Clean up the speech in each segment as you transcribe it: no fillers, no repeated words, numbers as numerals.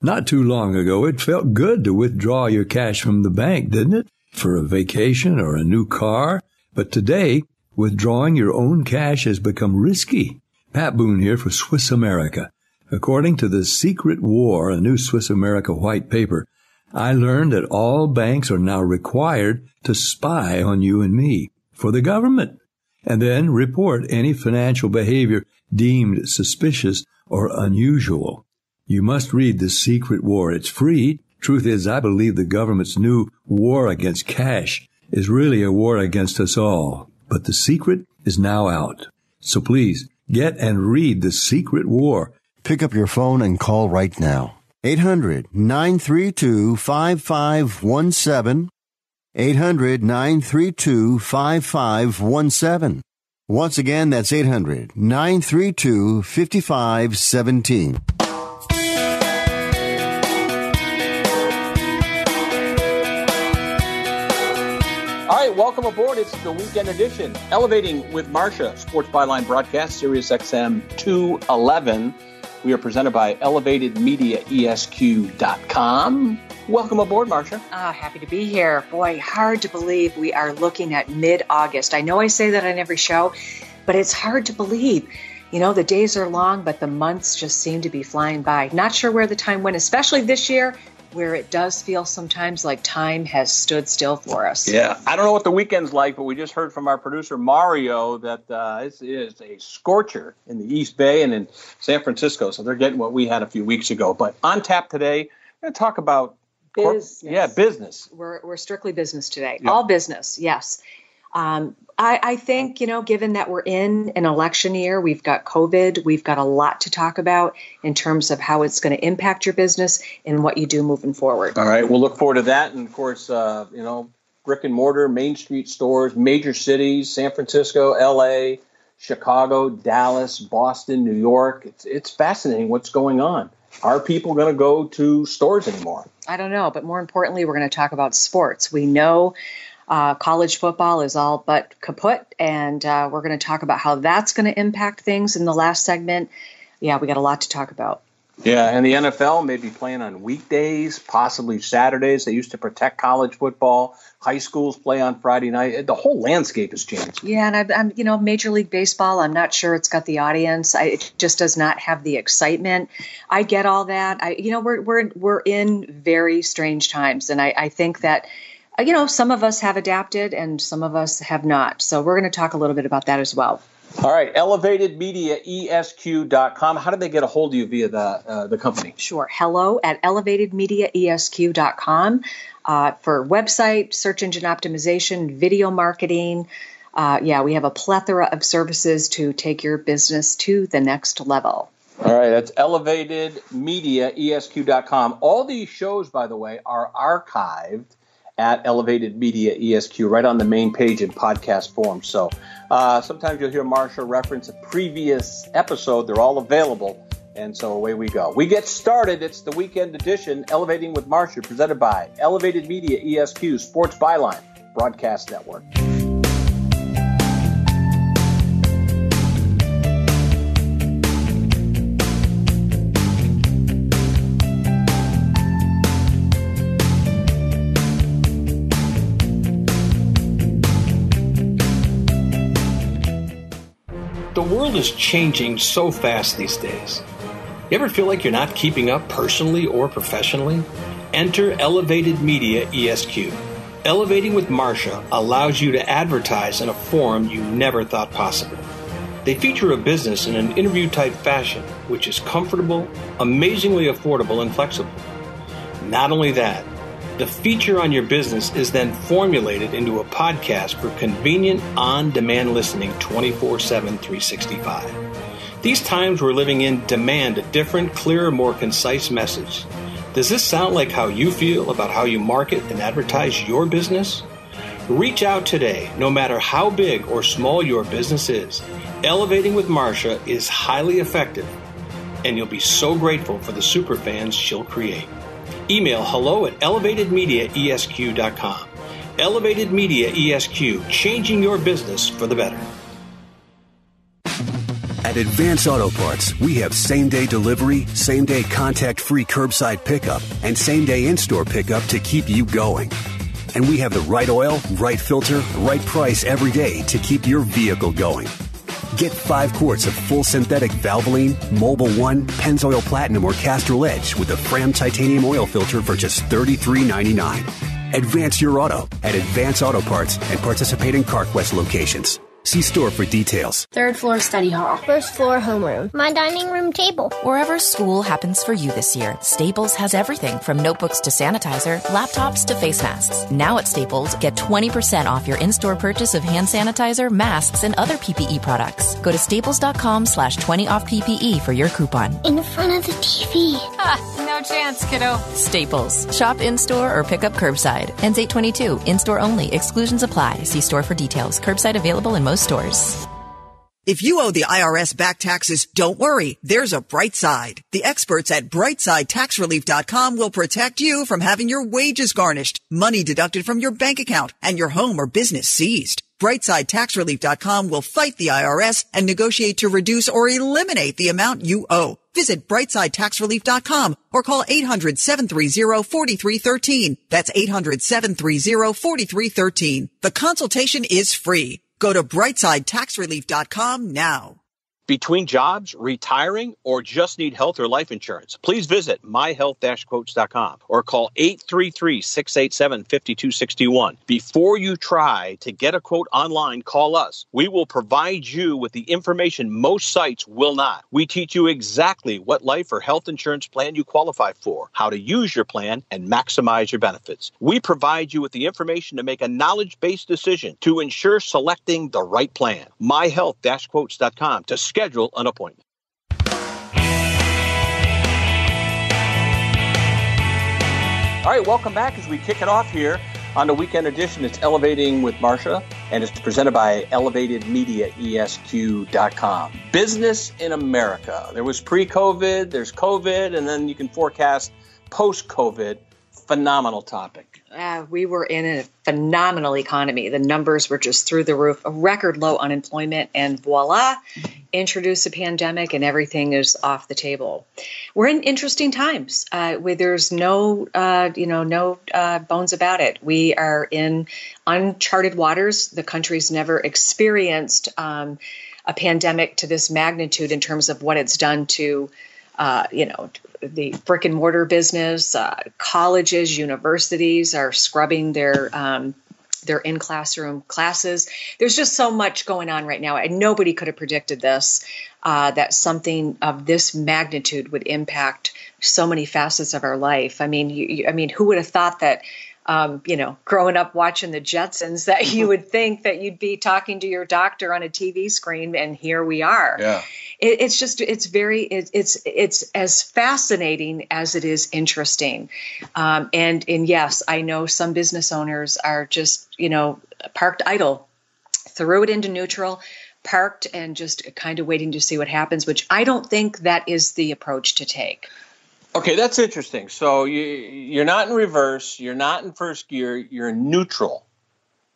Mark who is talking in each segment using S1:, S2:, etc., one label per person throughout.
S1: Not too long ago, it felt good to withdraw your cash from the bank, didn't it? For a vacation or a new car. But today, withdrawing your own cash has become risky. Pat Boone here for Swiss America. According to The Secret War, a new Swiss America white paper, I learned that all banks are now required to spy on you and me for the government, and then report any financial behavior deemed suspicious or unusual. You must read The Secret War. It's free. Truth is, I believe the government's new war against cash is really a war against us all. But the secret is now out. So please, get and read The Secret War.
S2: Pick up your phone and call right now. 800-932-5517. 800-932-5517. Once again, that's 800-932-5517.
S3: All right, welcome aboard. It's the weekend edition. Elevating with Marcia, Sports Byline broadcast, Sirius XM 211. We are presented by ElevatedMediaESQ.com. Welcome aboard, Marcia.
S4: Happy to be here. Boy, hard to believe we are looking at mid-August. I know I say that on every show, but it's hard to believe. You know, the days are long, but the months just seem to be flying by. Not sure where the time went, especially this year, where it does feel sometimes like time has stood still for us.
S3: Yeah, I don't know what the weekend's like, but we just heard from our producer, Mario, that this is a scorcher in the East Bay and in San Francisco. So they're getting what we had a few weeks ago. But on tap today, we're going to talk about business.
S4: We're strictly business today.
S3: Yep.
S4: All business, yes. I think, you know, given that we're in an election year, we've got COVID, we've got a lot to talk about in terms of how it's going to impact your business and what you do moving forward.
S3: All right, we'll look forward to that. And, of course, brick and mortar, Main Street stores, major cities, San Francisco, L.A., Chicago, Dallas, Boston, New York. It's fascinating what's going on. Are people going to go to stores anymore?
S4: I don't know, but more importantly, we're going to talk about sports. We know college football is all but kaput, and we're going to talk about how that's going to impact things in the last segment. Yeah, we got a lot to talk about.
S3: Yeah, and the NFL may be playing on weekdays, possibly Saturdays. They used to protect college football. High schools play on Friday night. The whole landscape has changed.
S4: Yeah, and I'm Major League Baseball, I'm not sure it's got the audience. It just does not have the excitement. I get all that. We're in very strange times, and I think that some of us have adapted and some of us have not. So we're going to talk a little bit about that as well.
S3: All right. ElevatedMediaESQ.com. How do they get a hold of you via the company?
S4: Sure. Hello at ElevatedMediaESQ.com for website, search engine optimization, video marketing. We have a plethora of services to take your business to the next level.
S3: All right. That's ElevatedMediaESQ.com. All these shows, by the way, are archived at Elevated Media ESQ, right on the main page in podcast form. So sometimes you'll hear Marcia reference a previous episode. They're all available. And so away we go. We get started. It's the weekend edition, Elevating with Marcia, presented by Elevated Media ESQ, Sports Byline Broadcast Network.
S5: The world is changing so fast these days. You ever feel like you're not keeping up personally or professionally? Enter Elevated Media ESQ. Elevating with Marcia allows you to advertise in a form you never thought possible. They feature a business in an interview-type fashion, which is comfortable, amazingly affordable, and flexible. Not only that, the feature on your business is then formulated into a podcast for convenient, on-demand listening 24/7, 365. These times we're living in demand a different, clearer, more concise message. Does this sound like how you feel about how you market and advertise your business? Reach out today, no matter how big or small your business is. Elevating with Marcia is highly effective, and you'll be so grateful for the superfans she'll create. Email hello at ElevatedMediaESQ.com. Elevated Media ESQ, changing your business for the better.
S6: At At Advance Auto Parts, we have same-day delivery, same-day contact-free curbside pickup, and same-day in-store pickup to keep you going. And we have the right oil, right filter, right price every day to keep your vehicle going. Get 5 quarts of full synthetic Valvoline, Mobile One, Pennzoil Platinum, or Castrol Edge with a Fram titanium oil filter for just $33.99. Advance your auto at Advance Auto Parts and participating CarQuest locations. See store for details.
S7: 3rd floor study hall.
S8: 1st floor homeroom. My dining room table.
S9: Wherever school happens for you this year, Staples has everything from notebooks to sanitizer, laptops to face masks. Now at Staples, get 20% off your in-store purchase of hand sanitizer, masks, and other PPE products. Go to staples.com/20 off PPE for your coupon.
S8: In front of the TV.
S9: No chance, kiddo. Staples. Shop in-store or pick up curbside. Ends 8/22. In-store only. Exclusions apply. See store for details. Curbside available in most stores.
S10: If you owe the IRS back taxes, don't worry. There's a bright side. The experts at brightsidetaxrelief.com will protect you from having your wages garnished, money deducted from your bank account, and your home or business seized. brightsidetaxrelief.com will fight the IRS and negotiate to reduce or eliminate the amount you owe. Visit brightsidetaxrelief.com or call 800-730-4313. That's 800-730-4313. The consultation is free. Go to brightsidetaxrelief.com now.
S11: Between jobs, retiring, or just need health or life insurance, please visit myhealth-quotes.com or call 833-687-5261. Before you try to get a quote online, call us. We will provide you with the information most sites will not. We teach you exactly what life or health insurance plan you qualify for, how to use your plan, and maximize your benefits. We provide you with the information to make a knowledge-based decision to ensure selecting the right plan. myhealth-quotes.com to schedule an appointment.
S3: All right, welcome back as we kick it off here on the weekend edition. It's Elevating with Marcia, and it's presented by ElevatedMediaESQ.com. Business in America. There was pre-COVID, there's COVID, and then you can forecast post-COVID. Phenomenal topic.
S4: We were in a phenomenal economy. The numbers were just through the roof, a record low unemployment, and voila, introduce a pandemic and everything is off the table. We're in interesting times where there's no bones about it. We are in uncharted waters. The country's never experienced a pandemic to this magnitude in terms of what it's done to the brick and mortar business. Colleges, universities are scrubbing their in-classroom classes. There's just so much going on right now. And nobody could have predicted this, that something of this magnitude would impact so many facets of our life. I mean, who would have thought that, growing up watching the Jetsons, that you would think that you'd be talking to your doctor on a TV screen, and here we are. Yeah. It's as fascinating as it is interesting. And yes, I know some business owners are just, parked idle, threw it into neutral, parked and just kind of waiting to see what happens, which I don't think that is the approach to take.
S3: Okay, that's interesting. So you're not in reverse, you're not in first gear, you're in neutral.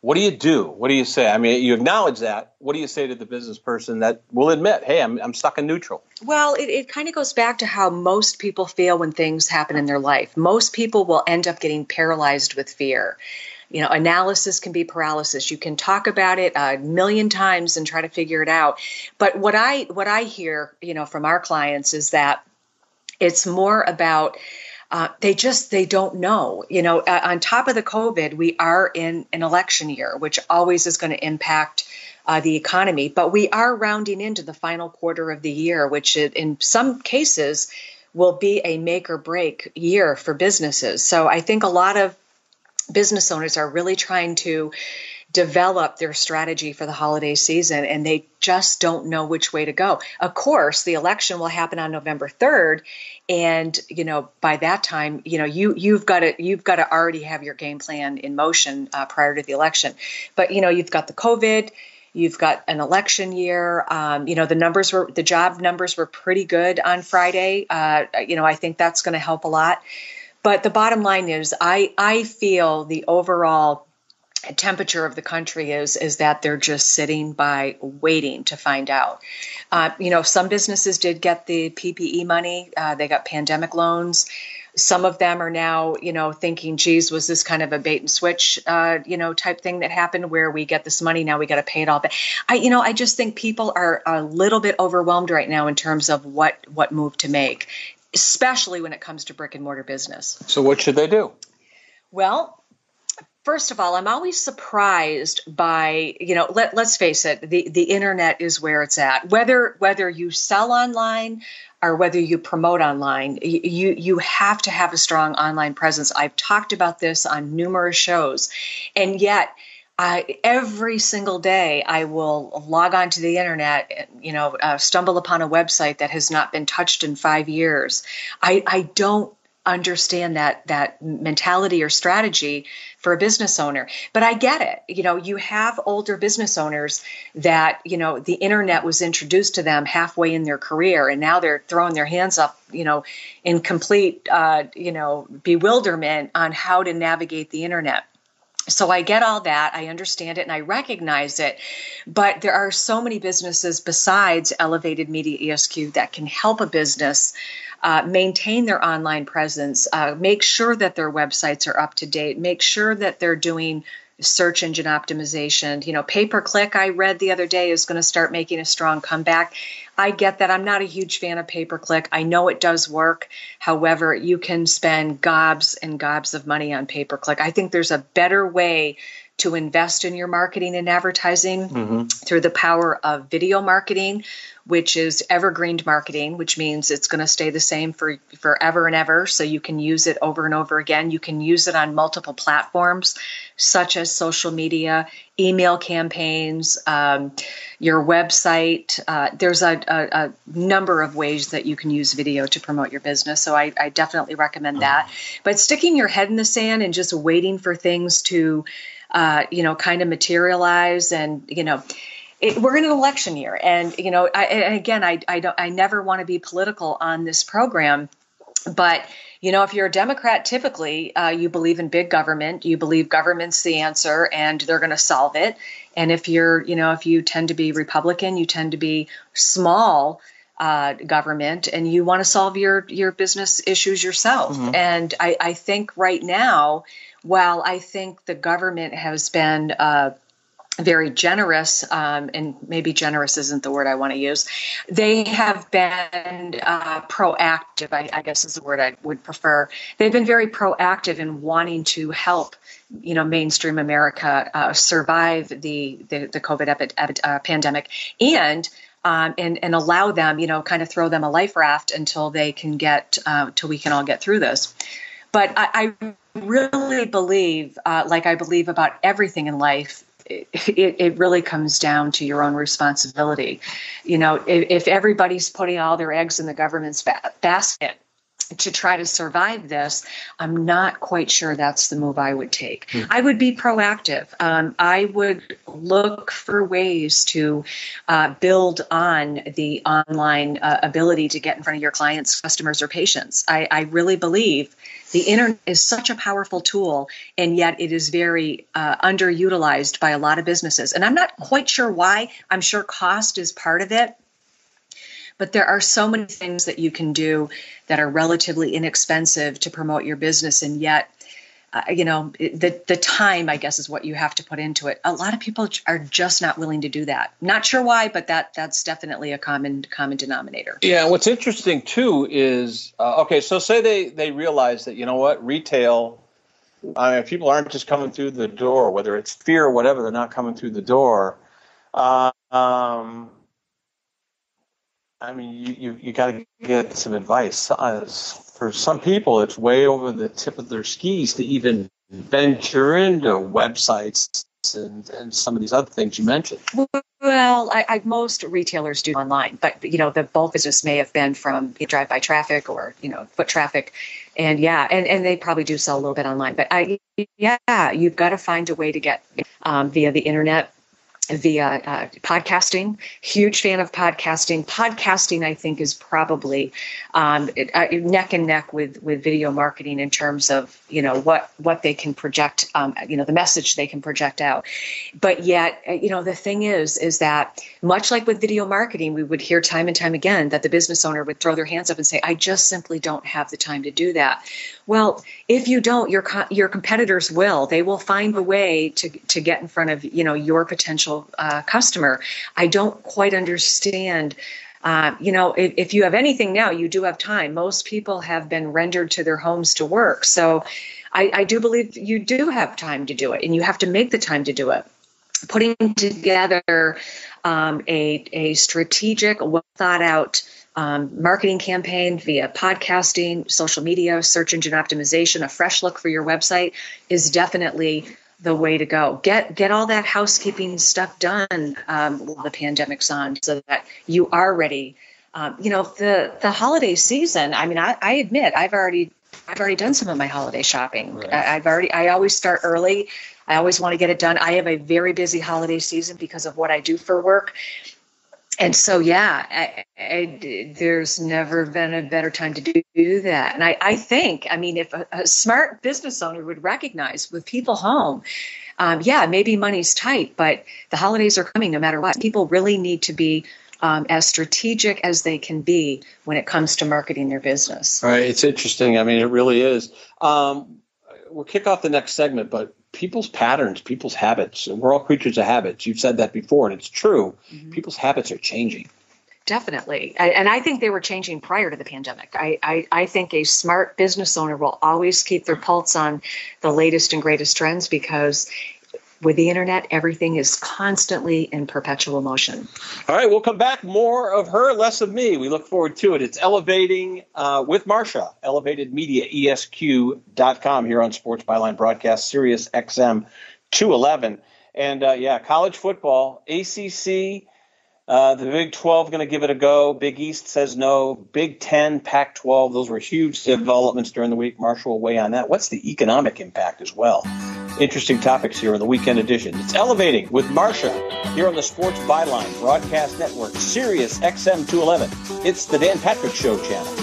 S3: What do you do? What do you say? I mean, you acknowledge that. What do you say to the business person that will admit, hey, I'm stuck in neutral?
S4: Well, it kind of goes back to how most people feel when things happen in their life. Most people will end up getting paralyzed with fear. Analysis can be paralysis. You can talk about it a million times and try to figure it out. But what I hear, from our clients is that it's more about they don't know. On top of the COVID, we are in an election year, which always is going to impact the economy. But we are rounding into the final quarter of the year, which in some cases will be a make or break year for businesses. So I think a lot of business owners are really trying to develop their strategy for the holiday season, and they just don't know which way to go. Of course, the election will happen on November 3rd, and by that time, you've got to already have your game plan in motion prior to the election. But you've got the COVID, you've got an election year. The job numbers were pretty good on Friday. I think that's going to help a lot. But the bottom line is, I feel the overall temperature of the country is that they're just sitting by waiting to find out. Some businesses did get the PPE money. They got pandemic loans. Some of them are now, thinking, geez, was this kind of a bait and switch, type thing that happened where we get this money, now we got to pay it all back. I just think people are a little bit overwhelmed right now in terms of what move to make, especially when it comes to brick and mortar business.
S3: So what should they do?
S4: Well, first of all, I'm always surprised by, let's face it, the internet is where it's at. Whether you sell online or whether you promote online, you have to have a strong online presence. I've talked about this on numerous shows, and yet every single day I will log on to the internet, stumble upon a website that has not been touched in 5 years. I don't understand that mentality or strategy for a business owner. But I get it. You have older business owners that, the internet was introduced to them halfway in their career, and now they're throwing their hands up, in complete, bewilderment on how to navigate the internet. So I get all that. I understand it and I recognize it. But there are so many businesses besides Elevated Media ESQ that can help a business maintain their online presence, make sure that their websites are up to date, make sure that they're doing search engine optimization. Pay-per-click, I read the other day, is going to start making a strong comeback. I get that. I'm not a huge fan of pay-per-click. I know it does work. However, you can spend gobs and gobs of money on pay-per-click. I think there's a better way to invest in your marketing and advertising through the power of video marketing, which is evergreen marketing, which means it's going to stay the same for forever and ever. So you can use it over and over again. You can use it on multiple platforms, such as social media, email campaigns, your website. There's a number of ways that you can use video to promote your business. So I definitely recommend that. But sticking your head in the sand and just waiting for things to kind of materialize, and, we're in an election year, and, I never want to be political on this program, but, if you're a Democrat, typically you believe in big government, you believe government's the answer and they're going to solve it. And if if you tend to be Republican, you tend to be small government, and you want to solve your business issues yourself. And I think right now, while I think the government has been very generous, and maybe generous isn't the word I want to use, they have been proactive, I guess is the word I would prefer. They've been very proactive in wanting to help, mainstream America survive the COVID pandemic, and allow them, kind of throw them a life raft until they can till we can all get through this. But I really believe, like I believe about everything in life, it really comes down to your own responsibility. If everybody's putting all their eggs in the government's basket to try to survive this, I'm not quite sure that's the move I would take. I would be proactive. I would look for ways to build on the online ability to get in front of your clients, customers, or patients. I really believe the internet is such a powerful tool, and yet it is very underutilized by a lot of businesses. And I'm not quite sure why. I'm sure cost is part of it. But there are so many things that you can do that are relatively inexpensive to promote your business, and yet, the time, I guess, is what you have to put into it. A lot of people are just not willing to do that. Not sure why, but that's definitely a common denominator.
S3: Yeah, what's interesting too is so say they realize that retail. People aren't just coming through the door, whether it's fear or whatever. They're not coming through the door. You got to get some advice. For some people, it's way over the tip of their skis to even venture into websites and some of these other things you mentioned.
S4: Well, most retailers do online, but the bulk business may have been from drive-by traffic or foot traffic, and they probably do sell a little bit online. But you've got to find a way to get via the internet. via podcasting. Huge fan of podcasting. Podcasting, I think, is probably neck and neck with video marketing in terms of, what they can project, the message they can project out. But yet, the thing is that much like with video marketing, we would hear time and time again that the business owner would throw their hands up and say, I just simply don't have the time to do that. Well, if you don't, your competitors will. They will find a way to get in front of, your potential customer. I don't quite understand. If you have anything now, you do have time. Most people have been rendered to their homes to work. So I do believe you do have time to do it, and you have to make the time to do it. Putting together a strategic, well thought out marketing campaign via podcasting, social media, search engine optimization, a fresh look for your website is definitely the way to go. Get all that housekeeping stuff done while the pandemic's on, so that you are ready. The holiday season. I mean, I admit I've already done some of my holiday shopping. Right. I always start early. I always want to get it done. I have a very busy holiday season because of what I do for work. And so, there's never been a better time to do that. And I think, if a smart business owner would recognize with people home, maybe money's tight, but the holidays are coming no matter what. People really need to be as strategic as they can be when it comes to marketing their business.
S3: All right. It's interesting. It really is. We'll kick off the next segment, but people's patterns, people's habits, and we're all creatures of habits. You've said that before, and it's true. Mm-hmm. People's habits are changing.
S4: Definitely. And I think they were changing prior to the pandemic. I think a smart business owner will always keep their pulse on the latest and greatest trends, because with the internet, everything is constantly in perpetual motion.
S3: All right, we'll come back. More of her, less of me. We look forward to it. It's Elevating with Marcia, ElevatedMediaESQ.com here on Sports Byline Broadcast, Sirius XM 211. And, college football, ACC, the Big 12 going to give it a go. Big East says no. Big 10, Pac-12, those were huge developments during the week. Marcia will weigh on that. What's the economic impact as well? Interesting topics here on the weekend edition. It's Elevating with Marcia here on the Sports Byline Broadcast Network, Sirius XM 211. It's the Dan Patrick Show channel.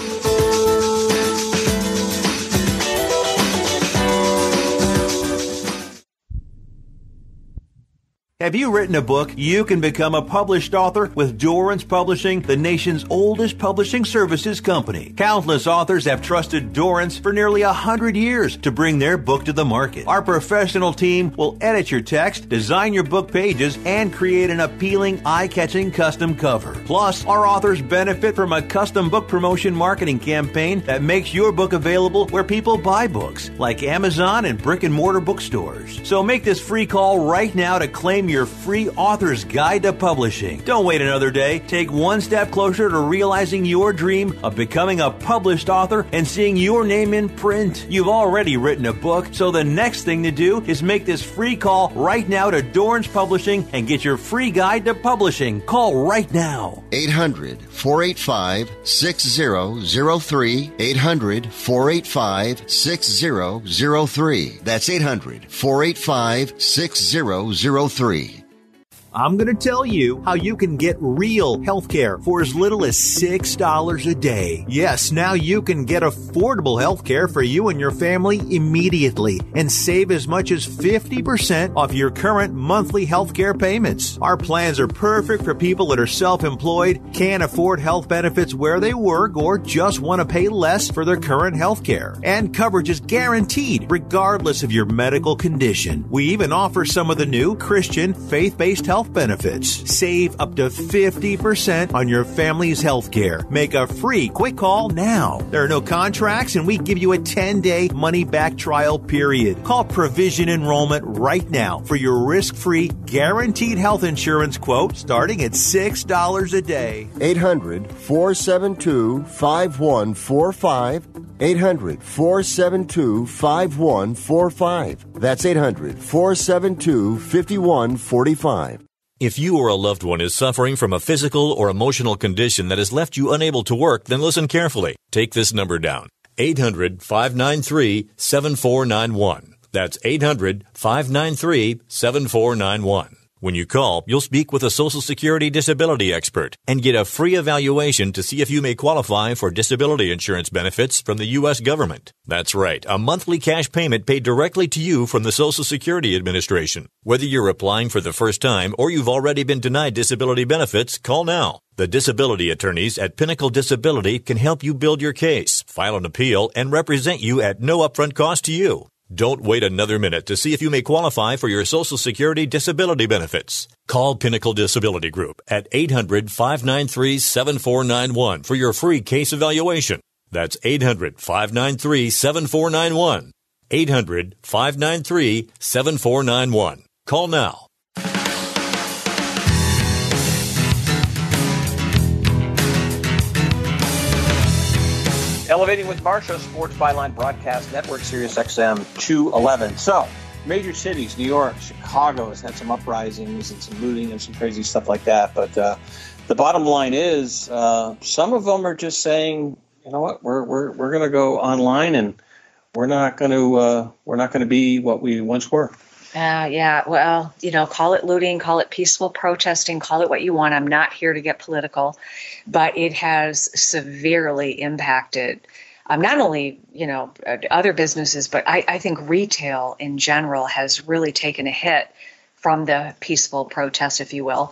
S7: Have you written a book? You can become a published author with Dorrance Publishing, the nation's oldest publishing services company. Countless authors have trusted Dorrance for nearly 100 years to bring their book to the market. Our professional team will edit your text, design your book pages, and create an appealing, eye-catching custom cover. Plus, our authors benefit from a custom book promotion marketing campaign that makes your book available where people buy books, like Amazon and brick-and-mortar bookstores. So make this free call right now to claim your free author's guide to publishing. Don't wait another day. Take one step closer to realizing your dream of becoming a published author and seeing your name in print. You've already written a book, so the next thing to do is make this free call right now to Dorrance Publishing and get your free guide to publishing. Call right now.
S2: 800-485-6003. 800-485-6003. That's 800-485-6003.
S7: I'm going to tell you how you can get real health care for as little as $6 a day. Yes, now you can get affordable health care for you and your family immediately and save as much as 50% off your current monthly health care payments. Our plans are perfect for people that are self-employed, can't afford health benefits where they work, or just want to pay less for their current health care. And coverage is guaranteed regardless of your medical condition. We even offer some of the new Christian faith-based health benefits. Save up to 50% on your family's health care. Make a free quick call now. There are no contracts, and we give you a 10-day money-back trial period. Call Provision Enrollment right now for your risk-free, guaranteed health insurance quote starting at $6 a day.
S2: 800-472-5145. 800-472-5145. That's 800-472-5145.
S12: If you or a loved one is suffering from a physical or emotional condition that has left you unable to work, then listen carefully. Take this number down. 800-593-7491. That's 800-593-7491. When you call, you'll speak with a Social Security disability expert and get a free evaluation to see if you may qualify for disability insurance benefits from the U.S. government. That's right, a monthly cash payment paid directly to you from the Social Security Administration. Whether you're applying for the first time or you've already been denied disability benefits, call now. The disability attorneys at Pinnacle Disability can help you build your case, file an appeal, and represent you at no upfront cost to you. Don't wait another minute to see if you may qualify for your Social Security disability benefits. Call Pinnacle Disability Group at 800-593-7491 for your free case evaluation. That's 800-593-7491. 800-593-7491. Call now.
S3: Elevating with Marcia, Sports Byline Broadcast Network, Sirius XM 211. So, major cities, New York, Chicago has had some uprisings and some looting and some crazy stuff like that. But the bottom line is, some of them are just saying, you know what, we're going to go online and we're not going to be what we once were.
S4: Yeah, well, call it looting, call it peaceful protesting, call it what you want. I'm not here to get political, but it has severely impacted not only, other businesses, but I think retail in general has really taken a hit from the peaceful protest, if you will.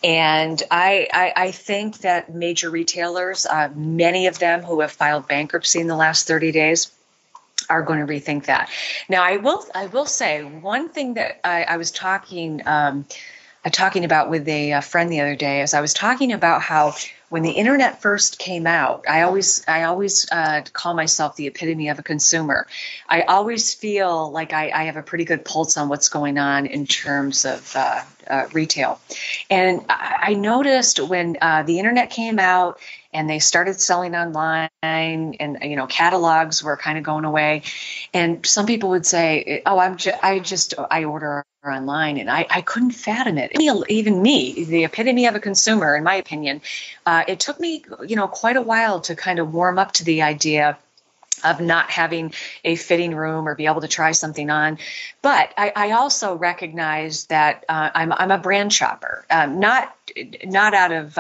S4: And I think that major retailers, many of them who have filed bankruptcy in the last 30 days, are going to rethink that. Now, I will say one thing that I was talking about with a friend the other day is I was talking about how when the internet first came out, I always call myself the epitome of a consumer. I always feel like I have a pretty good pulse on what's going on in terms of retail. And I noticed when the internet came out and they started selling online and, catalogs were kind of going away. And some people would say, oh, I order online, and I couldn't fathom it. Even me, the epitome of a consumer, in my opinion, it took me, quite a while to kind of warm up to the idea of not having a fitting room or be able to try something on. But I also recognize that I'm a brand shopper, not out of,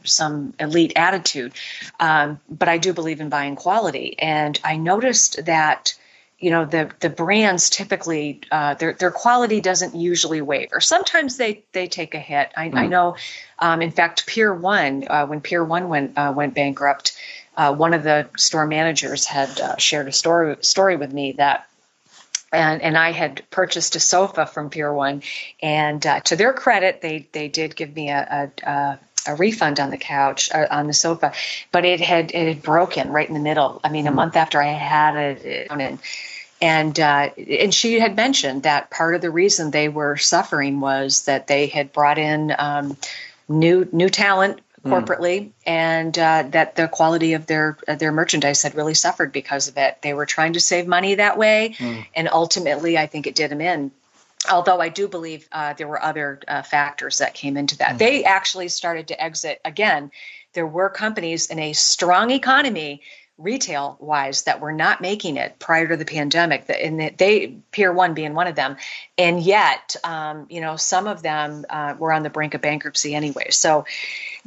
S4: some elite attitude, but I do believe in buying quality. And I noticed that, the brands typically, their quality doesn't usually waver. Sometimes they take a hit. I know, in fact, Pier 1, when Pier 1 went bankrupt, one of the store managers had shared a story with me that, and I had purchased a sofa from Pier 1, and to their credit, they did give me a refund on the couch, on the sofa, but it had broken right in the middle. I mean, a month after I had it, and she had mentioned that part of the reason they were suffering was that they had brought in new talent corporately, and that the quality of their merchandise had really suffered because of it. They were trying to save money that way, and ultimately, I think it did them in. Although I do believe there were other factors that came into that. They actually started to exit again. There were companies in a strong economy, retail-wise, that were not making it prior to the pandemic, and Pier 1 being one of them. And yet, some of them were on the brink of bankruptcy anyway. So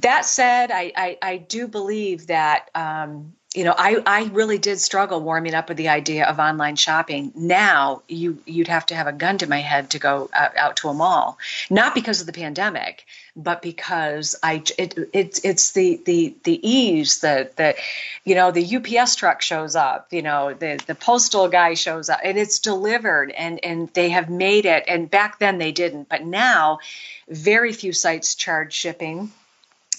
S4: that said, I do believe that, I really did struggle warming up with the idea of online shopping. Now, you'd have to have a gun to my head to go out to a mall, not because of the pandemic, but because it's the ease that the UPS truck shows up, the postal guy shows up, and it's delivered, and they have made it. And back then they didn't, but now very few sites charge shipping.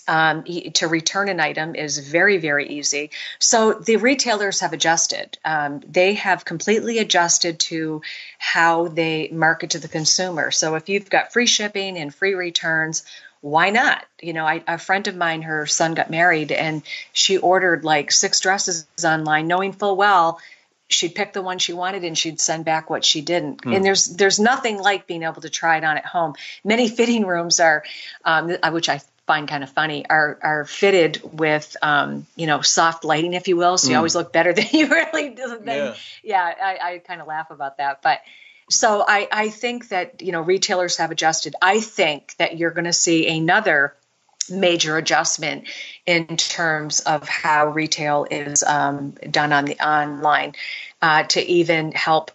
S4: To return an item is very, very easy. So the retailers have adjusted. They have completely adjusted to how they market to the consumer. So if you've got free shipping and free returns, why not? A friend of mine, her son got married, and she ordered like 6 dresses online, knowing full well she'd pick the one she wanted and she'd send back what she didn't. And there's nothing like being able to try it on at home. Many fitting rooms are, which I find kind of funny, are fitted with, soft lighting, if you will. So you always look better than you really do. I kind of laugh about that. But So I think that, retailers have adjusted. I think that you're going to see another major adjustment in terms of how retail is done on the online to even help,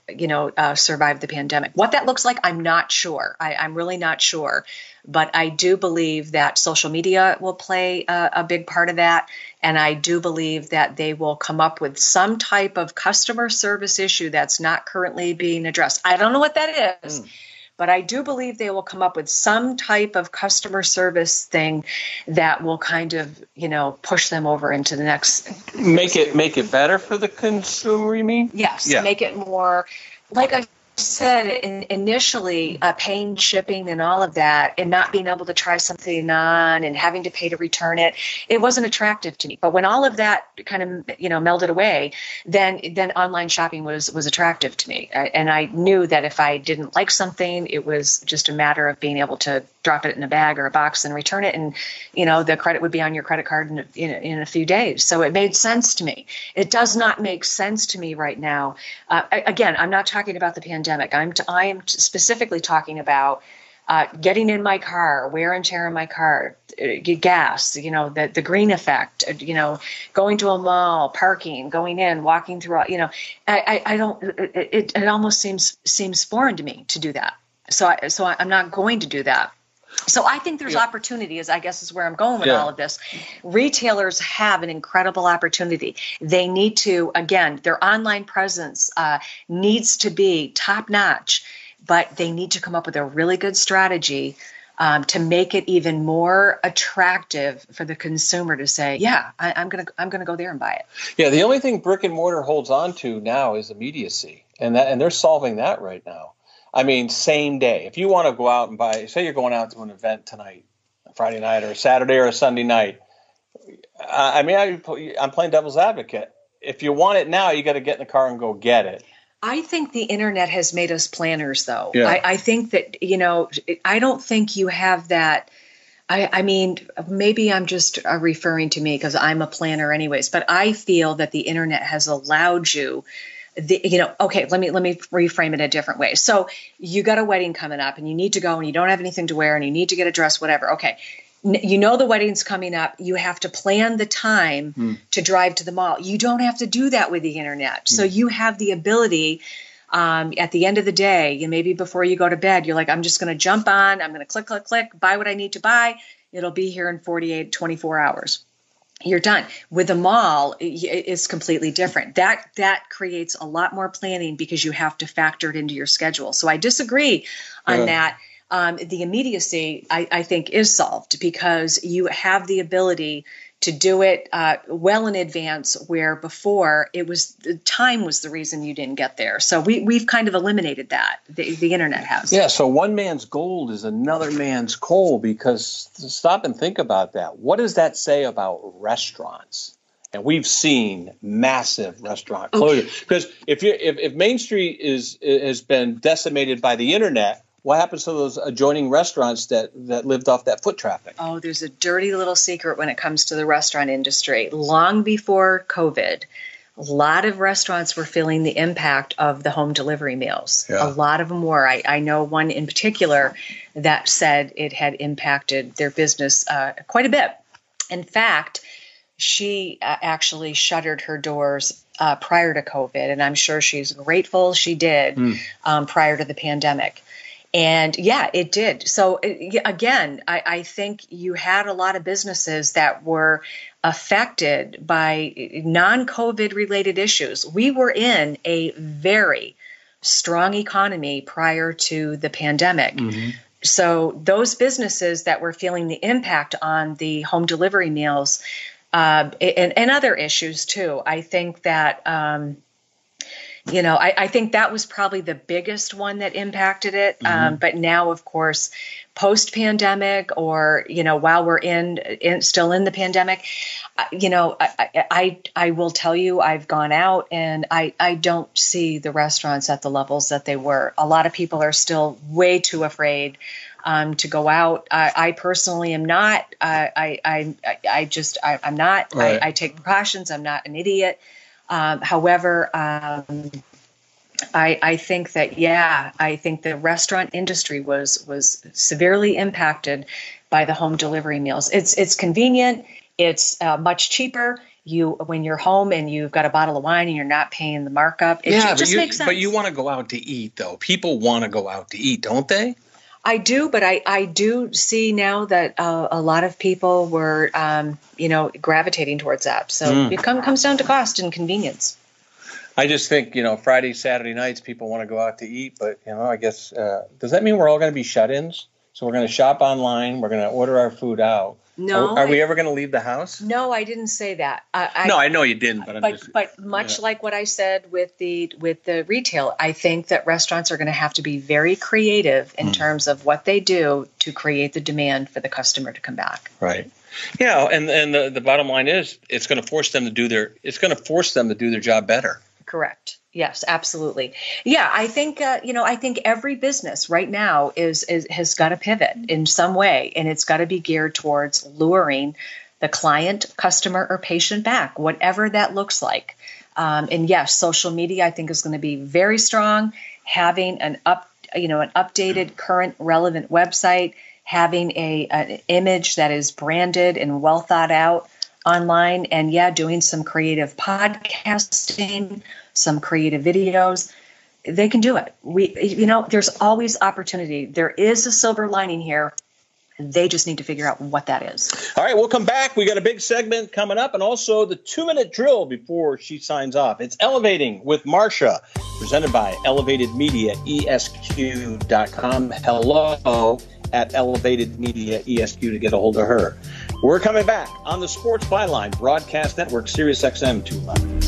S4: survive the pandemic. What that looks like, I'm not sure. I'm really not sure. But I do believe that social media will play a big part of that. And I do believe that they will come up with some type of customer service issue that's not currently being addressed. I don't know what that is. But I do believe they will come up with some type of customer service thing that will kind of, push them over into the next.
S3: Make it better for the consumer, you mean?
S4: Yes. Yeah. Make it more, like I said, initially paying shipping and all of that and not being able to try something on and having to pay to return it, it wasn't attractive to me. But when all of that kind of, melded away, then online shopping was attractive to me. And I knew that if I didn't like something, it was just a matter of being able to drop it in a bag or a box and return it. And, the credit would be on your credit card in a few days. So it made sense to me. It does not make sense to me right now. Again, I'm not talking about the pandemic. I am specifically talking about getting in my car, wear and tear in my car, gas, the green effect, going to a mall, parking, going in, walking through, I don't, it almost seems foreign to me to do that. So I'm not going to do that. So I think there's opportunity, I guess is where I'm going with all of this. Retailers have an incredible opportunity. They need to, again, their online presence needs to be top notch, but they need to come up with a really good strategy to make it even more attractive for the consumer to say, yeah, I'm gonna go there and buy it.
S3: Yeah, the only thing brick and mortar holds on to now is immediacy, and they're solving that right now. I mean, same day. If you want to go out and buy, say you're going out to an event tonight, Friday night or a Saturday or a Sunday night. I'm playing devil's advocate. If you want it now, you got to get in the car and go get it.
S4: I think the internet has made us planners, though.
S3: Yeah.
S4: I think that, I don't think you have that. I mean, maybe I'm just referring to me because I'm a planner anyways, but I feel that the internet has allowed you okay, let me reframe it a different way. So you got a wedding coming up and you need to go and you don't have anything to wear and you need to get a dress, whatever. Okay. The wedding's coming up. You have to plan the time to drive to the mall. You don't have to do that with the internet. So you have the ability at the end of the day, maybe before you go to bed, you're like, I'm just going to jump on. I'm going to click, buy what I need to buy. It'll be here in 24 hours. You're done. With the mall, it's completely different. That creates a lot more planning because you have to factor it into your schedule. So I disagree on that. The immediacy, I think, is solved because you have the ability to do it well in advance, where before time was the reason you didn't get there. So we've kind of eliminated that. The internet has.
S3: Yeah. So one man's gold is another man's coal, because stop and think about that. What does that say about restaurants? And we've seen massive restaurant closures, because if Main Street has been decimated by the internet, what happens to those adjoining restaurants that lived off that foot traffic? Oh,
S4: there's a dirty little secret when it comes to the restaurant industry. Long before COVID, a lot of restaurants were feeling the impact of the home delivery meals. Yeah. A lot of them were. I know one in particular that said it had impacted their business quite a bit. In fact, she actually shuttered her doors prior to COVID, and I'm sure she's grateful she did prior to the pandemic. And yeah, it did. So again, I think you had a lot of businesses that were affected by non-COVID related issues. We were in a very strong economy prior to the pandemic. Mm-hmm. So those businesses that were feeling the impact on the home delivery meals and other issues too, I think that I think that was probably the biggest one that impacted it. Mm-hmm. But now, of course, post-pandemic, or, while we're still in the pandemic, I will tell you, I've gone out and I don't see the restaurants at the levels that they were. A lot of people are still way too afraid to go out. I personally am not. I'm not. Right. I take precautions. I'm not an idiot. However, I think that, I think the restaurant industry was severely impacted by the home delivery meals. It's convenient. It's much cheaper. When you're home and you've got a bottle of wine and you're not paying the markup, it just makes sense.
S5: But you want to go out to eat, though. People want to go out to eat, don't they?
S4: I do, but I do see now that a lot of people were, gravitating towards that. So it comes down to cost and convenience.
S5: I just think, Friday, Saturday nights, people want to go out to eat. But, I guess, does that mean we're all going to be shut-ins? So we're going to shop online. We're going to order our food out.
S4: No.
S5: Are we ever going to leave the house?
S4: No, I didn't say that.
S5: No, I know you didn't.
S4: But much like what I said with the retail, I think that restaurants are going to have to be very creative in terms of what they do to create the demand for the customer to come back.
S5: Right. Yeah, and the bottom line is it's going to force them to do their job better.
S4: Correct. Yes, absolutely. Yeah, I think I think every business right now has got to pivot in some way, and it's got to be geared towards luring the client, customer, or patient back, whatever that looks like. And yes, social media I think is going to be very strong. Having an updated, current, relevant website, having an image that is branded and well thought out online, and doing some creative podcasting, some creative videos. They can do it. There's always opportunity. There is a silver lining here. They just need to figure out what that is.
S5: All right, we'll come back. We got a big segment coming up, and also the 2-minute drill before she signs off. It's Elevating with Marcia, presented by ElevatedMediaESQ.com. Hello at ElevatedMediaESQ to get a hold of her. We're coming back on the Sports Byline Broadcast Network, Sirius XM 211.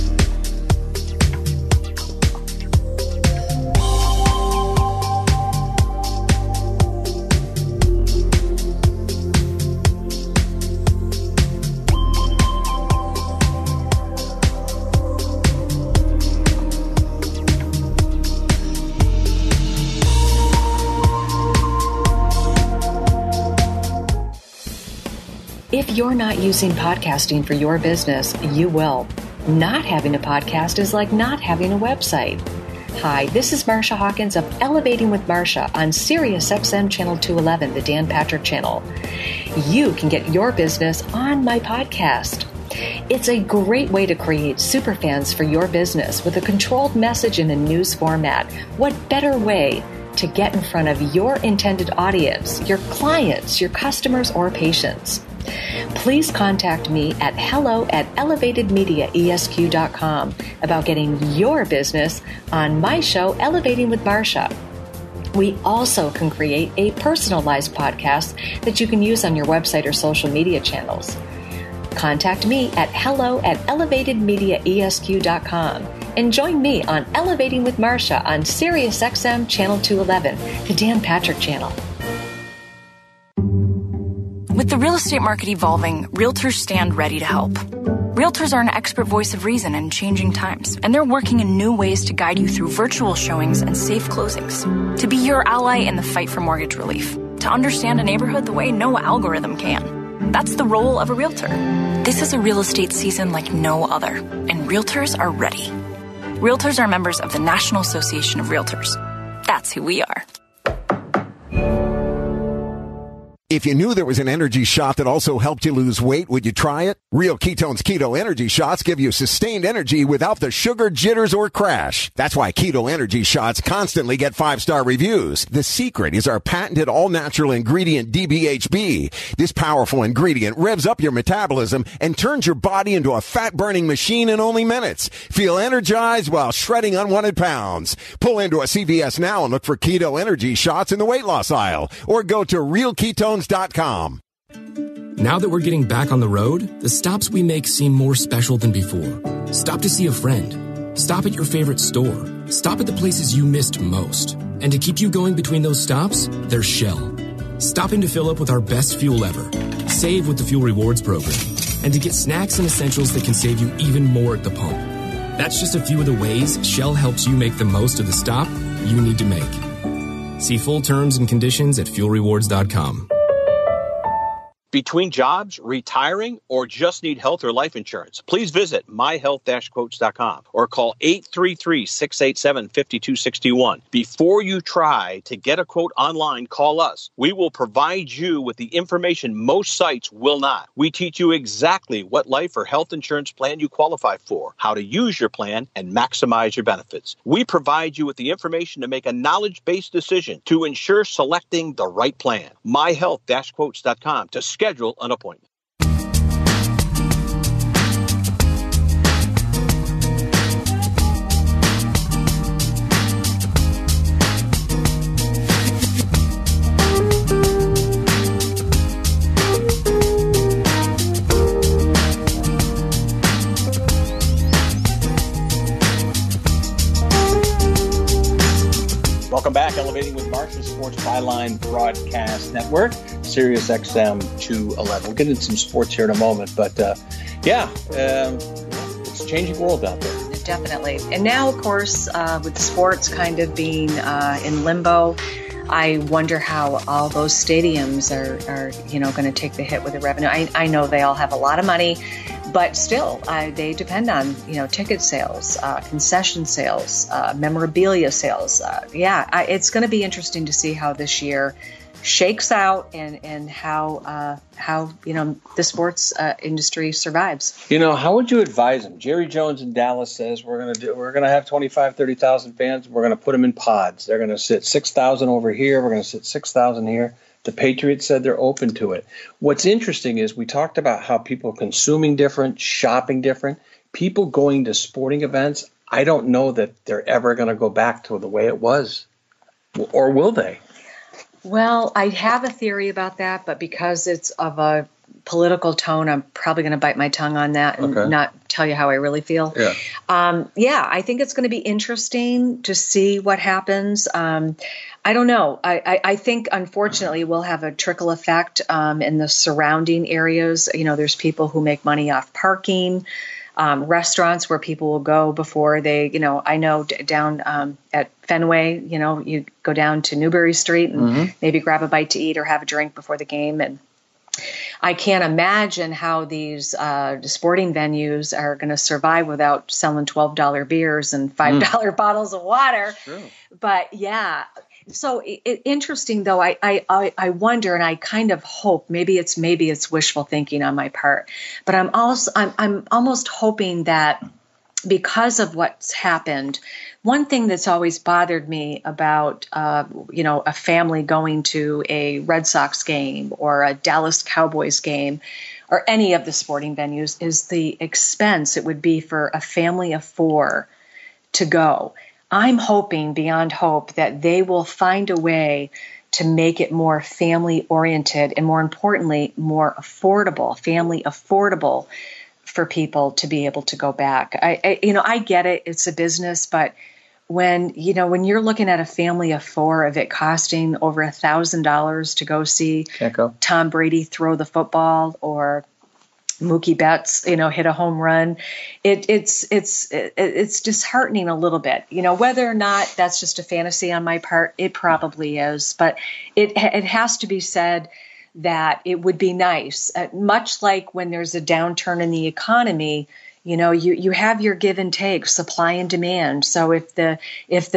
S4: If you're not using podcasting for your business, you will. Not having a podcast is like not having a website. Hi, this is Marcia Hawkins of Elevating with Marcia on Sirius XM Channel 211, the Dan Patrick Channel. You can get your business on my podcast. It's a great way to create superfans for your business with a controlled message in a news format. What better way to get in front of your intended audience, your clients, your customers, or patients? Please contact me at hello@elevatedmediaesq.com about getting your business on my show, Elevating with Marcia. We also can create a personalized podcast that you can use on your website or social media channels. Contact me at hello@elevatedmediaesq.com and join me on Elevating with Marcia on Sirius XM Channel 211, the Dan Patrick Channel.
S13: With the real estate market evolving, realtors stand ready to help. Realtors are an expert voice of reason in changing times, and they're working in new ways to guide you through virtual showings and safe closings, to be your ally in the fight for mortgage relief, to understand a neighborhood the way no algorithm can. That's the role of a realtor. This is a real estate season like no other, and realtors are ready. Realtors are members of the National Association of Realtors. That's who we are.
S14: If you knew there was an energy shot that also helped you lose weight, would you try it? Real Ketone's Keto Energy Shots give you sustained energy without the sugar, jitters, or crash. That's why Keto Energy Shots constantly get 5-star reviews. The secret is our patented all-natural ingredient DBHB. This powerful ingredient revs up your metabolism and turns your body into a fat-burning machine in only minutes. Feel energized while shredding unwanted pounds. Pull into a CVS now and look for Keto Energy Shots in the weight loss aisle, or go to realketones.com.
S15: Now that we're getting back on the road, the stops we make seem more special than before. Stop to see a friend. Stop at your favorite store. Stop at the places you missed most. And to keep you going between those stops, there's Shell. Stopping to fill up with our best fuel ever. Save with the Fuel Rewards program. And to get snacks and essentials that can save you even more at the pump. That's just a few of the ways Shell helps you make the most of the stop you need to make. See full terms and conditions at fuelrewards.com.
S11: Between jobs, retiring, or just need health or life insurance, please visit myhealth-quotes.com or call 833-687-5261. Before you try to get a quote online, call us. We will provide you with the information most sites will not. We teach you exactly what life or health insurance plan you qualify for, how to use your plan, and maximize your benefits. We provide you with the information to make a knowledge-based decision to ensure selecting the right plan. myhealth-quotes.com to schedule an appointment.
S3: Welcome back, Elevating with Marcia, Sports Byline Broadcast Network, Sirius XM 211. We'll get into some sports here in a moment, but it's a changing world out there.
S4: Definitely. And now, of course, with sports kind of being in limbo, I wonder how all those stadiums are going to take the hit with the revenue. I know they all have a lot of money, but still, they depend on, ticket sales, concession sales, memorabilia sales. It's going to be interesting to see how this year shakes out and how the sports industry survives.
S3: How would you advise them? Jerry Jones in Dallas says we're going to have 25, 30,000 fans. We're going to put them in pods. They're going to sit 6,000 over here. We're going to sit 6,000 here. The Patriots said they're open to it. What's interesting is we talked about how people are consuming different, shopping different, people going to sporting events. I don't know that they're ever going to go back to the way it was, or will they?
S4: Well, I have a theory about that, but because it's of a political tone, I'm probably going to bite my tongue on that and not tell you how I really feel.
S3: Yeah.
S4: I think it's going to be interesting to see what happens. I don't know. I think, unfortunately, we'll have a trickle effect in the surrounding areas. There's people who make money off parking, restaurants where people will go before they, I know down at Fenway, you go down to Newbury Street and maybe grab a bite to eat or have a drink before the game. And I can't imagine how these sporting venues are going to survive without selling $12 beers and $5 bottles of water.
S3: True.
S4: But yeah. So interesting, though. I wonder, and I kind of hope maybe it's wishful thinking on my part, but I'm almost hoping that because of what's happened, one thing that's always bothered me about a family going to a Red Sox game or a Dallas Cowboys game or any of the sporting venues is the expense it would be for a family of four to go. I'm hoping beyond hope that they will find a way to make it more family oriented and, more importantly, more affordable, family affordable for people to be able to go back. I get it. It's a business, but when you're looking at a family of four of it costing over $1,000 to go see Tom Brady throw the football or Mookie Betts, hit a home run, it's disheartening a little bit. Whether or not that's just a fantasy on my part, it probably is. But it has to be said that it would be nice, much like when there's a downturn in the economy. You have your give and take, supply and demand. So if the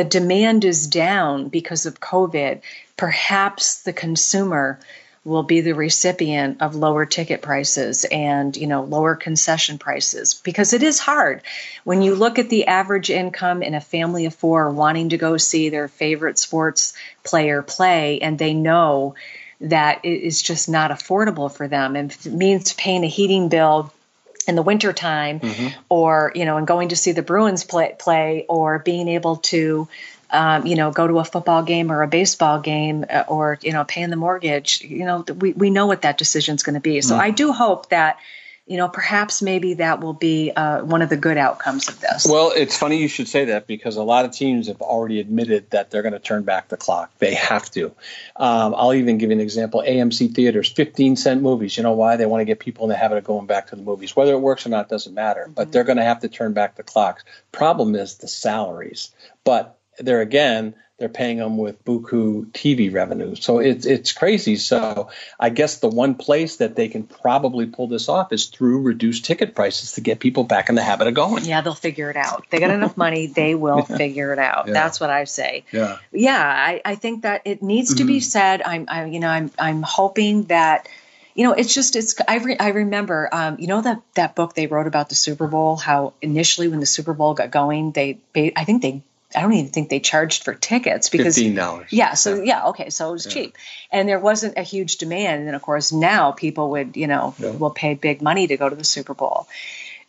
S4: demand is down because of COVID, perhaps the consumer will be the recipient of lower ticket prices and, lower concession prices, because it is hard when you look at the average income in a family of four wanting to go see their favorite sports player play, and they know that it is just not affordable for them. And if it means paying a heating bill in the wintertime, or, and going to see the Bruins play, or being able to go to a football game or a baseball game, or, paying the mortgage, we know what that decision is going to be. So I do hope that, perhaps maybe that will be one of the good outcomes of this.
S3: Well, it's funny you should say that, because a lot of teams have already admitted that they're going to turn back the clock. They have to. I'll even give you an example. AMC theaters, 15-cent movies. You know why? They want to get people in the habit of going back to the movies. Whether it works or not doesn't matter, but they're going to have to turn back the clocks. Problem is the salaries. But they're paying them with buku TV revenue. So it's crazy. So I guess the one place that they can probably pull this off is through reduced ticket prices to get people back in the habit of going.
S4: Yeah, they'll figure it out. They got enough money, they will figure it out.
S3: Yeah.
S4: That's what I say.
S3: Yeah.
S4: Yeah, I think that it needs to be said. I'm hoping that, I remember, that book they wrote about the Super Bowl, how initially when the Super Bowl got going, I don't even think they charged for tickets because
S3: $15.
S4: Yeah. So okay. So it was cheap, and there wasn't a huge demand. And then of course now people would, will pay big money to go to the Super Bowl.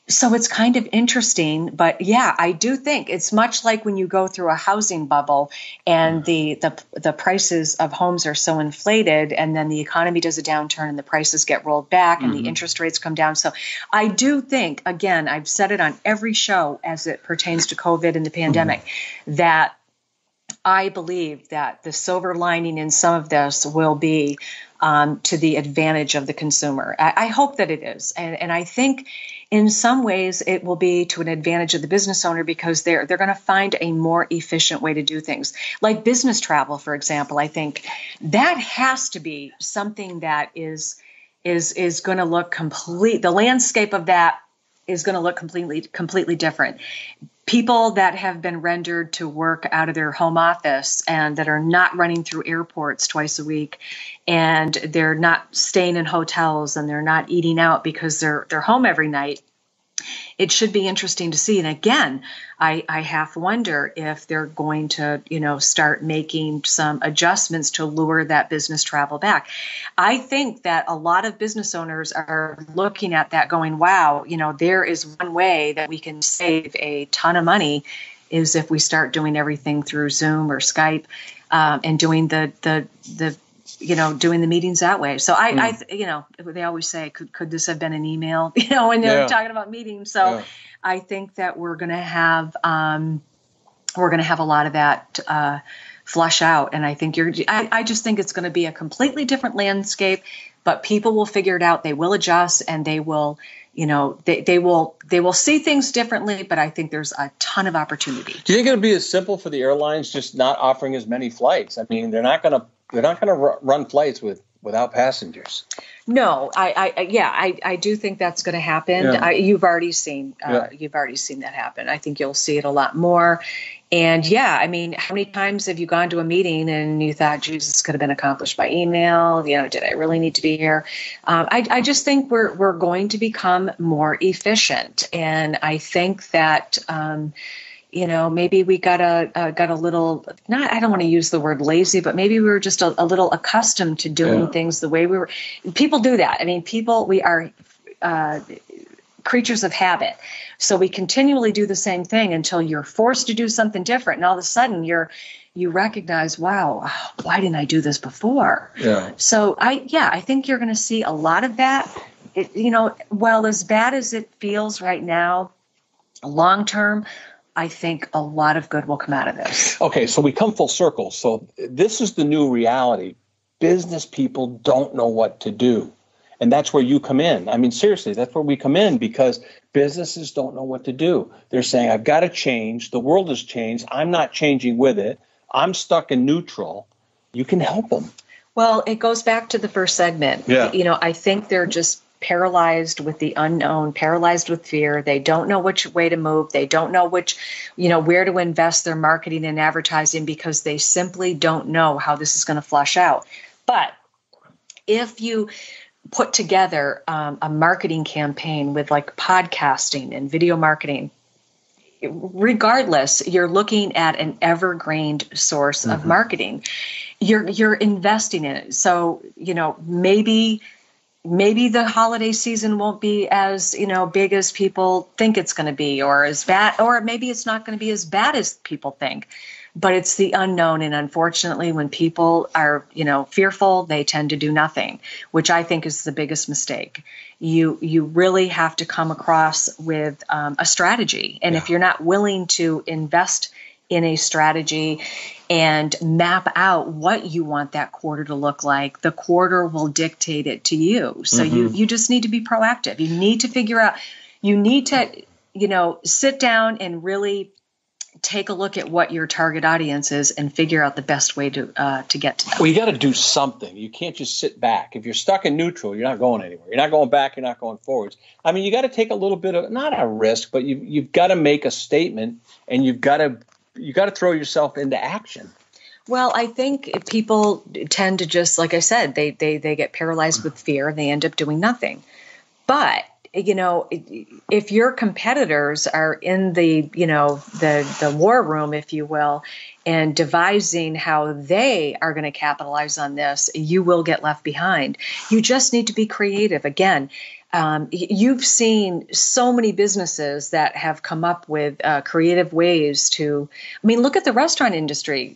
S4: So it's kind of interesting, but yeah, I do think it's much like when you go through a housing bubble and the prices of homes are so inflated, and then the economy does a downturn and the prices get rolled back and the interest rates come down. So I do think, again, I've said it on every show as it pertains to COVID and the pandemic, that I believe that the silver lining in some of this will be to the advantage of the consumer. I hope that it is. And I think in some ways it will be to an advantage of the business owner because they're going to find a more efficient way to do things. Like business travel, for example, I think that has to be something that is going to look the landscape of that is going to look completely different. People that have been rendered to work out of their home office and that are not running through airports twice a week, and they're not staying in hotels and they're not eating out because they're home every night. It should be interesting to see. And again, I half wonder if they're going to, start making some adjustments to lure that business travel back. I think that a lot of business owners are looking at that going, wow, there is one way that we can save a ton of money is if we start doing everything through Zoom or Skype and doing doing the meetings that way. So they always say, could this have been an email, when they're talking about meetings. So I think that we're going to have a lot of that flush out. And I think I just think it's going to be a completely different landscape, but people will figure it out. They will adjust and they will, they will see things differently, but I think there's a ton of opportunity.
S3: Do you think it'll be as simple for the airlines just not offering as many flights? I mean, they're not going to run flights without passengers.
S4: No, I do think that's going to happen.
S3: Yeah.
S4: You've already seen that happen. I think you'll see it a lot more. And I mean, how many times have you gone to a meeting and you thought, geez, this could have been accomplished by email? Did I really need to be here? I just think we're going to become more efficient, and I think that. Maybe we got a little, I don't want to use the word lazy, but maybe we were just a little accustomed to doing things the way we were. People do that. I mean, we are creatures of habit. So we continually do the same thing until you're forced to do something different. And all of a sudden you recognize, wow, why didn't I do this before?
S3: Yeah.
S4: So I think you're going to see a lot of that. Well, as bad as it feels right now, long term, I think a lot of good will come out of this.
S3: Okay, so we come full circle. So this is the new reality. Business people don't know what to do. And that's where you come in. I mean, seriously, that's where we come in because businesses don't know what to do. They're saying, I've got to change. The world has changed. I'm not changing with it. I'm stuck in neutral. You can help them.
S4: Well, it goes back to the first segment.
S3: Yeah.
S4: I think they're just paralyzed with the unknown, paralyzed with fear. They don't know which way to move. They don't know where to invest their marketing and advertising because they simply don't know how this is going to flush out. But if you put together a marketing campaign with like podcasting and video marketing, regardless, you're looking at an evergreen source of marketing. You're investing in it. So, maybe the holiday season won't be as, big as people think it's going to be or as bad, or maybe it's not going to be as bad as people think, but it's the unknown. And unfortunately, when people are, fearful, they tend to do nothing, which I think is the biggest mistake. You really have to come across with a strategy. And if you're not willing to invest in a strategy and map out what you want that quarter to look like, the quarter will dictate it to you. So you just need to be proactive. You need to figure out, you need to, sit down and really take a look at what your target audience is and figure out the best way to get to them.
S3: Well, you got to do something. You can't just sit back. If you're stuck in neutral, you're not going anywhere. You're not going back. You're not going forwards. I mean, you got to take a little bit of, not a risk, but you've got to make a statement, and you got to throw yourself into action.
S4: Well, I think people tend to just, like I said, they get paralyzed with fear and they end up doing nothing. But if your competitors are in the war room, if you will, and devising how they are going to capitalize on this, you will get left behind. You just need to be creative. Again, you've seen so many businesses that have come up with creative ways to, look at the restaurant industry.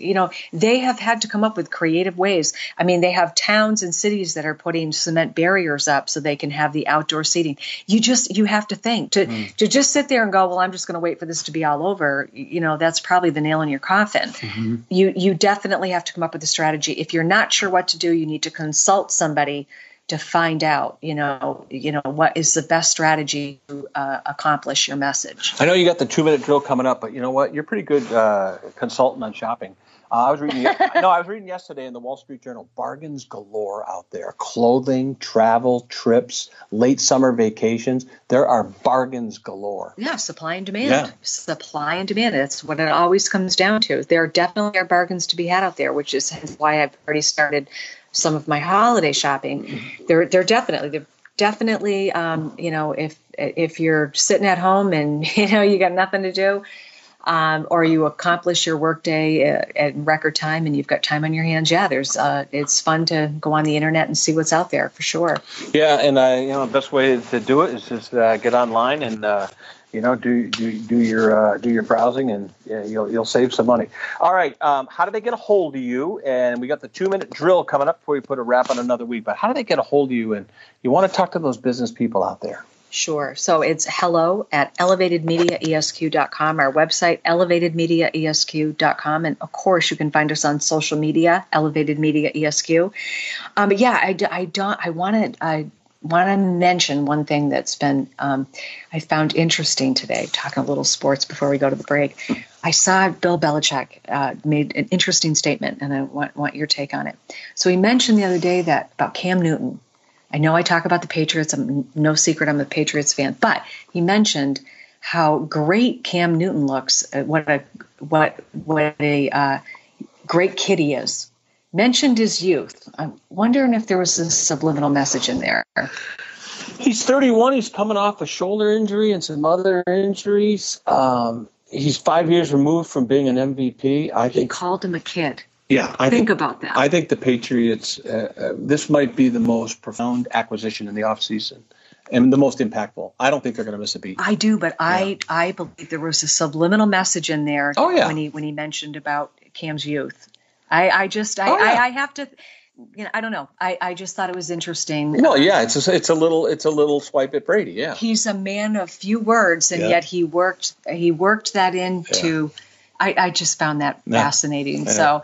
S4: They have had to come up with creative ways. They have towns and cities that are putting cement barriers up so they can have the outdoor seating. You have to think to just sit there and go, well, I'm just going to wait for this to be all over. That's probably the nail in your coffin. Mm-hmm. You definitely have to come up with a strategy. If you're not sure what to do, you need to consult somebody to find out, what is the best strategy to accomplish your message.
S3: I know you got the 2-minute drill coming up, but you know what? You're pretty good consultant on shopping. I was reading yesterday in the Wall Street Journal, bargains galore out there. Clothing, travel, trips, late summer vacations. There are bargains galore.
S4: Yeah, supply and demand. Yeah. Supply and demand. That's what it always comes down to. There definitely are bargains to be had out there, which is why I've already started some of my holiday shopping. They're definitely, if you're sitting at home and, you got nothing to do, or you accomplish your workday at record time and you've got time on your hands. Yeah, it's fun to go on the internet and see what's out there for sure. Yeah. And,
S3: the best way to do it is just get online and, do your browsing, and you'll save some money. All right, how do they get a hold of you? And we got the 2-minute drill coming up before we put a wrap on another week. But how do they get a hold of you? And you want to talk to those business people out there?
S4: Sure. So it's hello@elevatedmediaesq.com, our website, elevatedmediaesq.com. And of course, you can find us on social media, Elevated Media ESQ. But yeah, I want to mention one thing that's been I found interesting today, talking a little sports before we go to the break. I saw Bill Belichick made an interesting statement, and I want your take on it. So he mentioned the other day about Cam Newton. I know I talk about the Patriots. No secret I'm a Patriots fan, but he mentioned how great Cam Newton looks. What a great kid he is. Mentioned his youth. I'm wondering if there was a subliminal message in there.
S3: He's 31. He's coming off a shoulder injury and some other injuries. He's 5 years removed from being an MVP.
S4: He called him a kid.
S3: Yeah,
S4: think about that.
S3: I think the Patriots, this might be the most profound acquisition in the offseason and the most impactful. I don't think they're going to miss a beat.
S4: I do, but yeah. I believe there was a subliminal message in there when he mentioned about Cam's youth. I have to, I don't know. I just thought it was interesting.
S3: No, yeah, it's a little swipe at Brady. Yeah,
S4: he's a man of few words, and yet he worked that into. Yeah. I just found that fascinating. Yeah. So,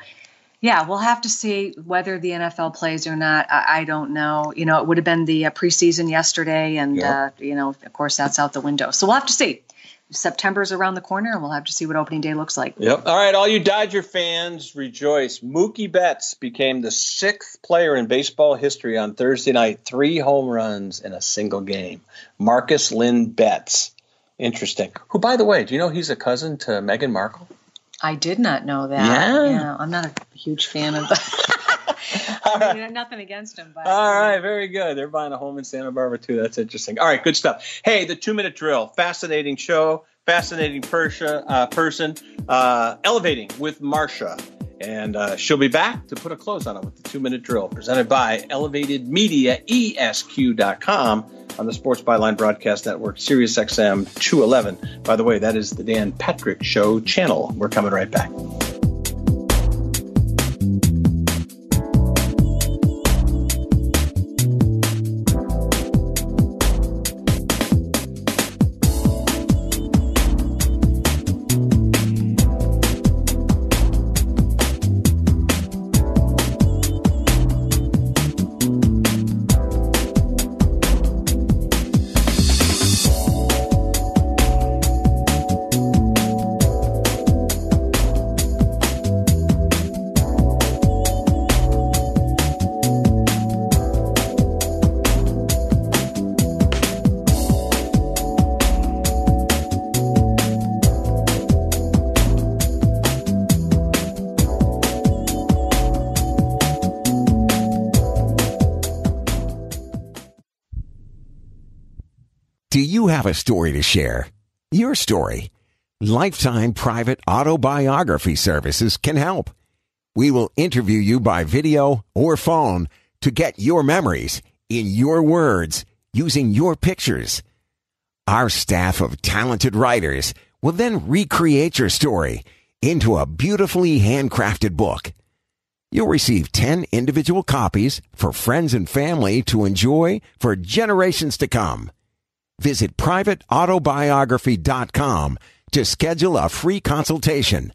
S4: yeah, we'll have to see whether the NFL plays or not. I don't know. It would have been the preseason yesterday, and of course that's out the window. So we'll have to see. September's around the corner, and we'll have to see what opening day looks like.
S3: Yep. All right, all you Dodger fans, rejoice. Mookie Betts became the 6th player in baseball history on Thursday night, 3 home runs in a single game. Marcus Lynn Betts. Interesting. Who, by the way, do you know he's a cousin to Meghan Markle?
S4: I did not know that. Yeah, I'm not a huge fan of that. Nothing against him. But,
S3: all right, very good. They're buying a home in Santa Barbara, too. That's interesting. All right, good stuff. Hey, the 2-minute drill. Fascinating show. Fascinating person. Elevating with Marcia. And she'll be back to put a close on it with the 2-minute drill, presented by Elevated Media, ESQ.com, on the Sports Byline Broadcast Network, Sirius XM 211. By the way, that is the Dan Patrick Show channel. We're coming right back.
S14: Do you have a story to share? Your story. Lifetime Private Autobiography Services can help. We will interview you by video or phone to get your memories in your words using your pictures. Our staff of talented writers will then recreate your story into a beautifully handcrafted book. You'll receive 10 individual copies for friends and family to enjoy for generations to come. Visit privateautobiography.com to schedule a free consultation.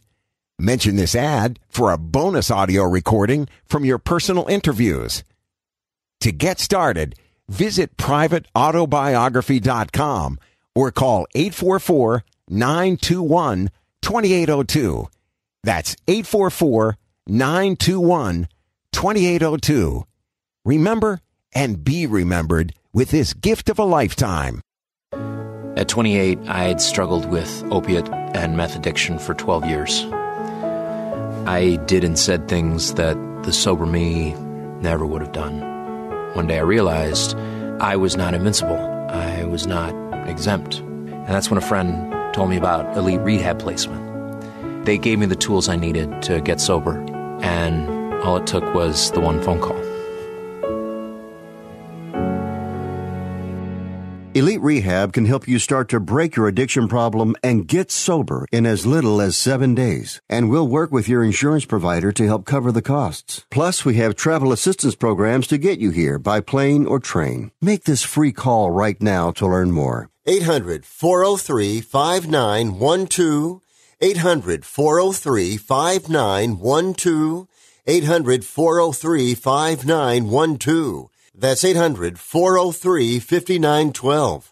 S14: Mention this ad for a bonus audio recording from your personal interviews. To get started, visit privateautobiography.com or call 844-921-2802. That's 844-921-2802. Remember and be remembered with this gift of a lifetime.
S16: At 28, I had struggled with opiate and meth addiction for 12 years. I did and said things that the sober me never would have done. One day I realized I was not invincible. I was not exempt. And that's when a friend told me about Elite Rehab Placement. They gave me the tools I needed to get sober, and all it took was the one phone call.
S2: Elite Rehab can help you start to break your addiction problem and get sober in as little as 7 days. And we'll work with your insurance provider to help cover the costs. Plus, we have travel assistance programs to get you here by plane or train. Make this free call right now to learn more. 800-403-5912. 800-403-5912. 800-403-5912. That's 800-403-5912.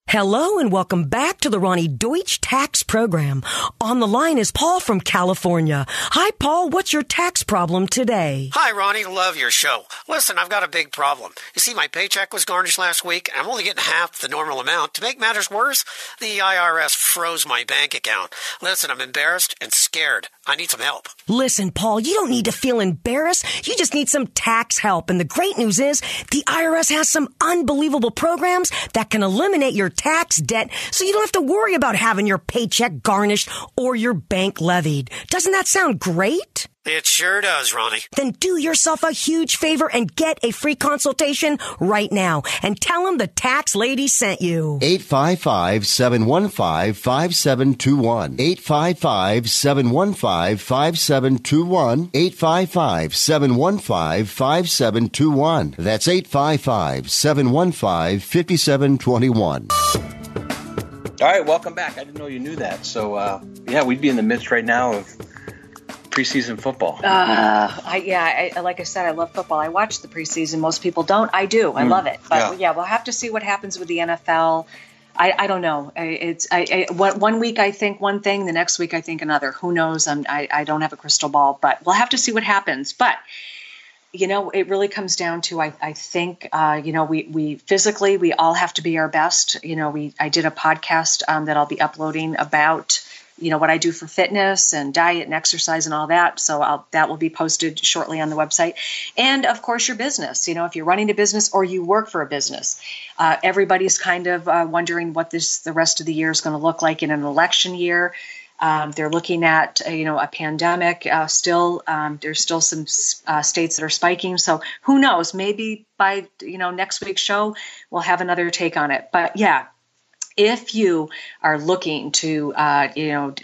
S17: Hello and welcome back to the Ronnie Deutsch Tax Program. On the line is Paul from California. Hi, Paul. What's your tax problem today?
S18: Hi, Ronnie. Love your show. Listen, I've got a big problem. You see, my paycheck was garnished last week, and I'm only getting half the normal amount. To make matters worse, the IRS froze my bank account. Listen, I'm embarrassed and scared. I need some help.
S17: Listen, Paul, you don't need to feel embarrassed. You just need some tax help. And the great news is the IRS has some unbelievable programs that can eliminate your tax debt so you don't have to worry about having your paycheck garnished or your bank levied. Doesn't that sound great?
S18: It sure does, Ronnie.
S17: Then do yourself a huge favor and get a free consultation right now and tell them the tax lady sent you.
S2: 855-715-5721. 855-715-5721. 855-715-5721. That's 855-715-5721.
S3: All right, welcome back. I didn't know you knew that. So, we'd be in the midst right now of preseason football.
S4: Like I said, I love football. I watch the preseason. Most people don't. I do. I love it. But we'll have to see what happens with the NFL. I don't know. One week I think one thing, the next week I think another. Who knows? I don't have a crystal ball, but we'll have to see what happens. But it really comes down to, I think, we physically, we all have to be our best. I did a podcast that I'll be uploading about, what I do for fitness and diet and exercise and all that. So that will be posted shortly on the website. And of course, your business, if you're running a business or you work for a business, everybody's kind of wondering what the rest of the year is going to look like in an election year. They're looking at, a pandemic still. There's still some states that are spiking. So who knows? Maybe by, next week's show, we'll have another take on it. But yeah, if you are looking to,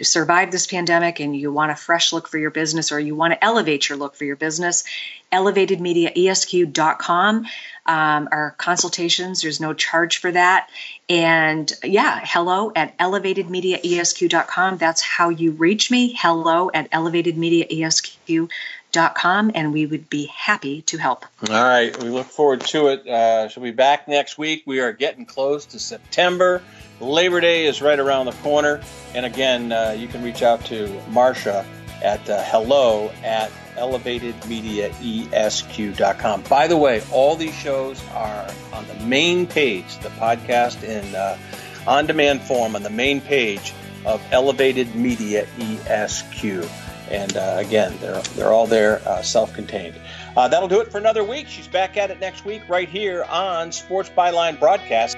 S4: survive this pandemic and you want a fresh look for your business or you want to elevate your look for your business, elevatedmediaesq.com. Our consultations, there's no charge for that. And hello at elevatedmediaesq.com. That's how you reach me. Hello at elevatedmediaesq.com. And we would be happy to help.
S3: All right. We look forward to it. She'll be back next week. We are getting close to September. Labor Day is right around the corner. And again, you can reach out to Marcia at hello at elevatedmediaesq.com. By the way, all these shows are on the main page, the podcast in on-demand form on the main page of Elevated Media ESQ. And again, they're all there, self-contained. That'll do it for another week. She's back at it next week right here on Sports Byline Broadcast.